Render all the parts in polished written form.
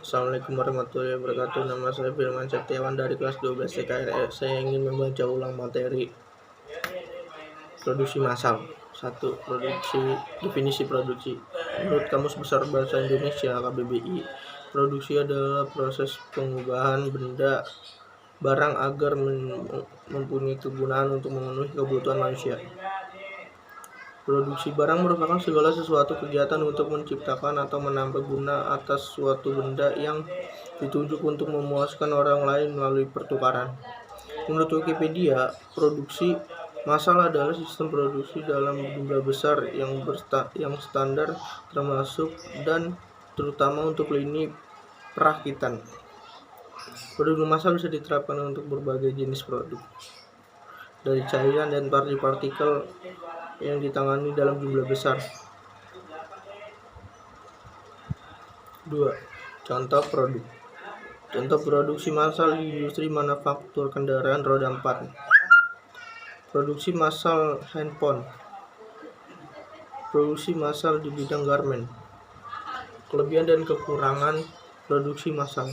Assalamualaikum warahmatullahi wabarakatuh. Nama saya Firman Septiawan dari kelas 12 TKRS. Saya ingin membaca ulang materi produksi massal. 1. Definisi produksi. Menurut Kamus Besar Bahasa Indonesia KBBI, produksi adalah proses pengubahan benda barang agar mempunyai kegunaan untuk memenuhi kebutuhan manusia. Produksi barang merupakan segala sesuatu kegiatan untuk menciptakan atau menambah guna atas suatu benda yang ditunjuk untuk memuaskan orang lain melalui pertukaran. Menurut Wikipedia, produksi massal adalah sistem produksi dalam jumlah besar yang standar termasuk dan terutama untuk lini perakitan. Produksi massal bisa diterapkan untuk berbagai jenis produk, dari cairan dan partikel yang ditangani dalam jumlah besar. 2. Contoh produk. Contoh produksi massal di industri manufaktur kendaraan roda 4. Produksi massal handphone. Produksi massal di bidang garmen. Kelebihan dan kekurangan produksi massal.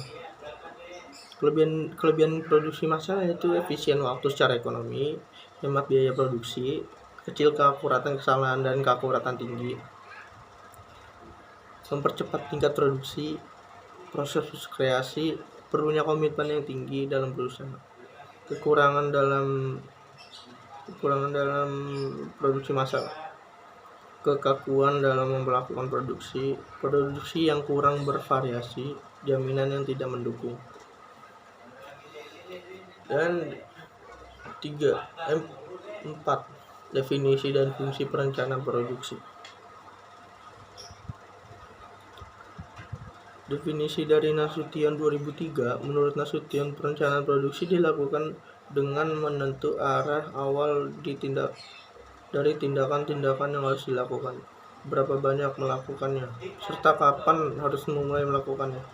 Kelebihan produksi massal yaitu efisien waktu secara ekonomi, hemat biaya produksi, kecil keakuratan kesalahan dan keakuratan tinggi, mempercepat tingkat produksi, proses kreasi, perlunya komitmen yang tinggi dalam perusahaan. Kekurangan dalam produksi massal, kekakuan dalam melakukan produksi yang kurang bervariasi, jaminan yang tidak mendukung. Dan 4. Definisi dan fungsi perencanaan produksi. Definisi dari Nasution 2003, menurut Nasution, perencanaan produksi dilakukan dengan menentu arah awal dari tindakan-tindakan yang harus dilakukan, berapa banyak melakukannya, serta kapan harus memulai melakukannya.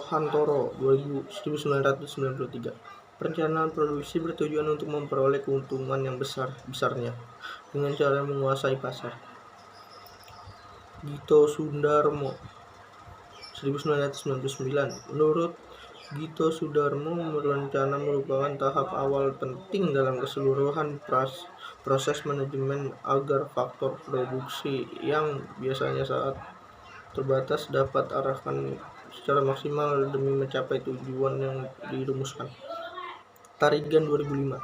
Hantoro 1993. Perencanaan produksi bertujuan untuk memperoleh keuntungan yang besarnya dengan cara menguasai pasar. Gito Sundarmo 1999. Menurut Gito Sundarmo, berencana merupakan tahap awal penting dalam keseluruhan proses manajemen agar faktor produksi yang biasanya sangat terbatas dapat arahkan secara maksimal demi mencapai tujuan yang dirumuskan. Tarigan 2005.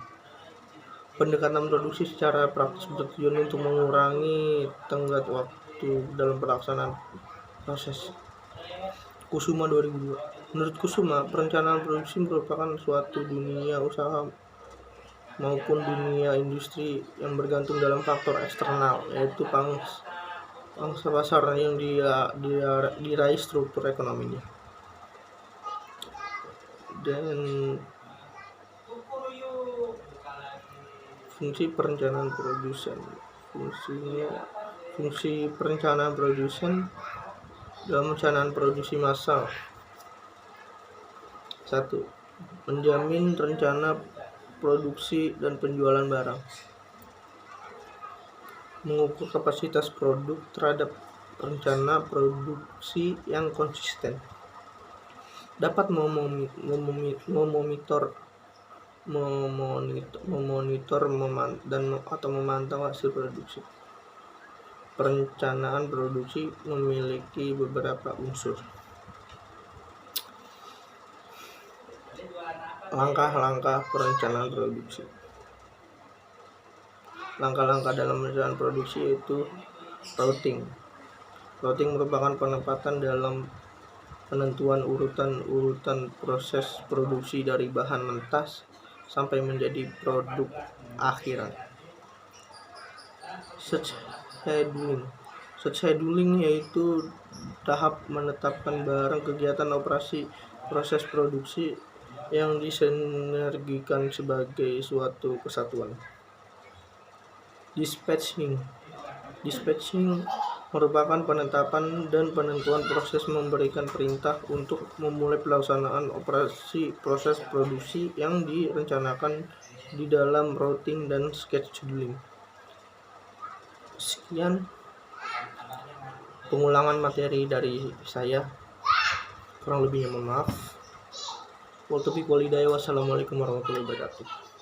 Pendekatan produksi secara praktis bertujuan untuk mengurangi tenggat waktu dalam pelaksanaan proses. Kusuma 2002. Menurut Kusuma, perencanaan produksi merupakan suatu dunia usaha maupun dunia industri yang bergantung dalam faktor eksternal, yaitu pangsa pasar yang diraih struktur ekonominya. Dan fungsi perencanaan produsen. Fungsi perencanaan produsen dalam perencanaan produksi massal. 1. Menjamin rencana produksi dan penjualan barang. Mengukur kapasitas produk terhadap rencana produksi yang konsisten. Dapat memonitor atau memantau hasil produksi. Perencanaan produksi memiliki beberapa unsur. Langkah-langkah perencanaan produksi. Langkah-langkah dalam perencanaan produksi yaitu routing. Routing merupakan penempatan dalam penentuan urutan proses produksi dari bahan mentah sampai menjadi produk akhiran. Scheduling yaitu tahap menetapkan barang kegiatan operasi proses produksi yang disinergikan sebagai suatu kesatuan. Dispatching merupakan penetapan dan penentuan proses memberikan perintah untuk memulai pelaksanaan operasi proses produksi yang direncanakan di dalam routing dan scheduling. Sekian pengulangan materi dari saya. Kurang lebihnya mohon maaf. Wassalamualaikum warahmatullahi wabarakatuh.